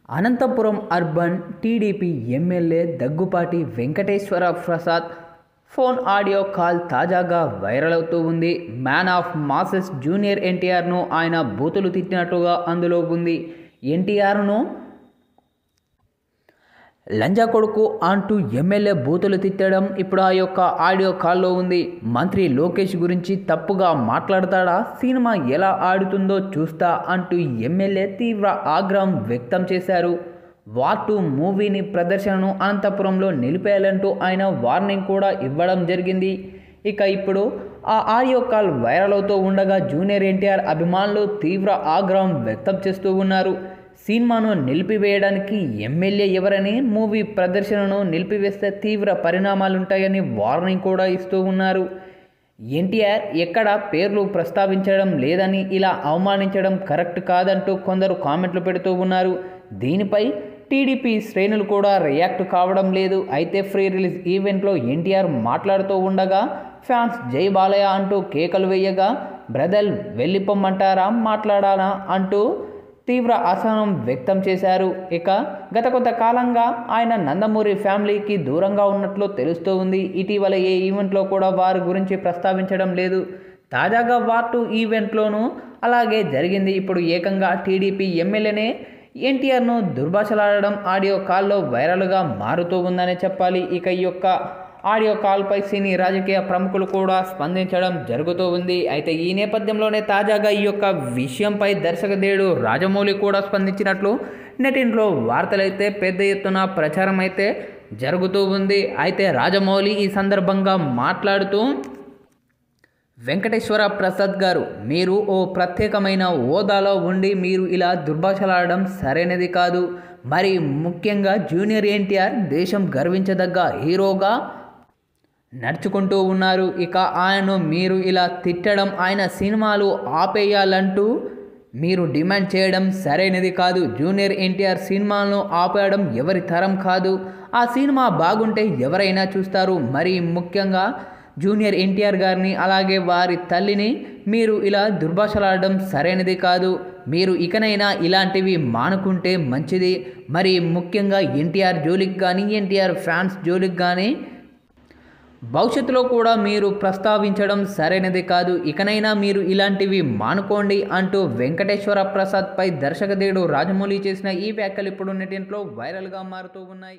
Anantapuram urban TDP MLA Daggupati Venkateswara Prasad phone audio call తాజాగా viral అవుతూ ఉంది. మ్యాన్ ఆఫ్ మాసెస్ జూనియర్ ఎన్టీఆర్ను ఆయన బూతులు తిట్టినట్టుగా అందులో ఉంది. ఎన్టీఆర్ను లంజా కొడుకు అంటూ ఎమ్మెల్యే బూతులు తిట్టడం ఇప్పుడు ఆ యొక్క ఆడియో కాల్లో ఉంది. మంత్రి లోకేష్ గురించి తప్పుగా మాట్లాడతాడా, సినిమా ఎలా ఆడుతుందో చూస్తా అంటూ ఎమ్మెల్యే తీవ్ర ఆగ్రహం వ్యక్తం చేశారు. వార్ 2 మూవీని ప్రదర్శనను అనంతపురంలో నిలిపేయాలంటూ ఆయన వార్నింగ్ కూడా ఇవ్వడం జరిగింది. ఇక ఇప్పుడు ఆ ఆడియో కాల్ వైరల్ అవుతూ ఉండగా జూనియర్ ఎన్టీఆర్ అభిమానులు తీవ్ర ఆగ్రహం వ్యక్తం చేస్తూ ఉన్నారు. సినిమాను నిలిపివేయడానికి ఎమ్మెల్యే ఎవరని, మూవీ ప్రదర్శనను నిలిపివేస్తే తీవ్ర పరిణామాలుంటాయని వార్నింగ్ కూడా ఇస్తూ ఉన్నారు. ఎన్టీఆర్ ఎక్కడ పేర్లు ప్రస్తావించడం లేదని, ఇలా అవమానించడం కరెక్ట్ కాదంటూ కొందరు కామెంట్లు పెడుతూ ఉన్నారు. దీనిపై టీడీపీ శ్రేణులు కూడా రియాక్ట్ కావడం లేదు. అయితే ప్రీ రిలీజ్ ఈవెంట్లో ఎన్టీఆర్ మాట్లాడుతూ ఉండగా ఫ్యాన్స్ జై బాలయ్య అంటూ కేకలు వేయగా బ్రదర్ వెళ్ళిపోమ్మంటారా, మాట్లాడాలా అంటూ తీవ్ర అసహనం వ్యక్తం చేశారు. ఇక గత కొంతకాలంగా ఆయన నందమూరి ఫ్యామిలీకి దూరంగా ఉన్నట్లు తెలుస్తూ ఉంది. ఇటీవల ఏ ఈవెంట్లో కూడా వారి గురించి ప్రస్తావించడం లేదు. తాజాగా వార్ 2 ఈవెంట్లోనూ అలాగే జరిగింది. ఇప్పుడు ఏకంగా టీడీపీ ఎమ్మెల్యేనే ఎన్టీఆర్ను దుర్భాషలాడడం ఆడియో కాల్లో వైరల్గా మారుతూ ఉందనే చెప్పాలి. ఇక ఈ యొక్క ఆడియో కాల్పై సినీ రాజకీయ ప్రముఖులు కూడా స్పందించడం జరుగుతూ ఉంది. అయితే ఈ నేపథ్యంలోనే తాజాగా ఈ యొక్క విషయంపై దర్శకధీరుడు రాజమౌళి కూడా స్పందించినట్లు నెటింట్లో వార్తలైతే పెద్ద ఎత్తున ప్రచారం అయితే జరుగుతూ ఉంది. అయితే రాజమౌళి ఈ సందర్భంగా మాట్లాడుతూ, వెంకటేశ్వర ప్రసాద్ గారు, మీరు ఓ ప్రత్యేకమైన హోదాలో ఉండి మీరు ఇలా దుర్భాషలాడడం సరైనది కాదు. మరి ముఖ్యంగా జూనియర్ ఎన్టీఆర్ దేశం గర్వించదగ్గ హీరోగా నడుచుకుంటూ ఉన్నారు. ఇక ఆయన్ను మీరు ఇలా తిట్టడం, ఆయన సినిమాలు ఆపేయాలంటూ మీరు డిమాండ్ చేయడం సరైనది కాదు. జూనియర్ ఎన్టీఆర్ సినిమాలను ఆపేయడం ఎవరి తరం కాదు. ఆ సినిమా బాగుంటే ఎవరైనా చూస్తారు. మరి ముఖ్యంగా జూనియర్ ఎన్టీఆర్ గారిని అలాగే వారి తల్లిని మీరు ఇలా దుర్భాషలాడడం సరైనది కాదు. మీరు ఇకనైనా ఇలాంటివి మానుకుంటే మంచిది. మరి ముఖ్యంగా ఎన్టీఆర్ జోలికి కానీ, ఎన్టీఆర్ ఫ్యాన్స్ జోలికి కానీ భవిష్యత్తులో కూడా మీరు ప్రస్తావించడం సరైనది కాదు. ఇకనైనా మీరు ఇలాంటివి మానుకోండి అంటూ వెంకటేశ్వర ప్రసాద్పై దర్శకధీరుడు రాజమౌళి చేసిన ఈ వ్యాఖ్యలు ఇప్పుడు నెటింట్లో వైరల్గా మారుతూ ఉన్నాయి.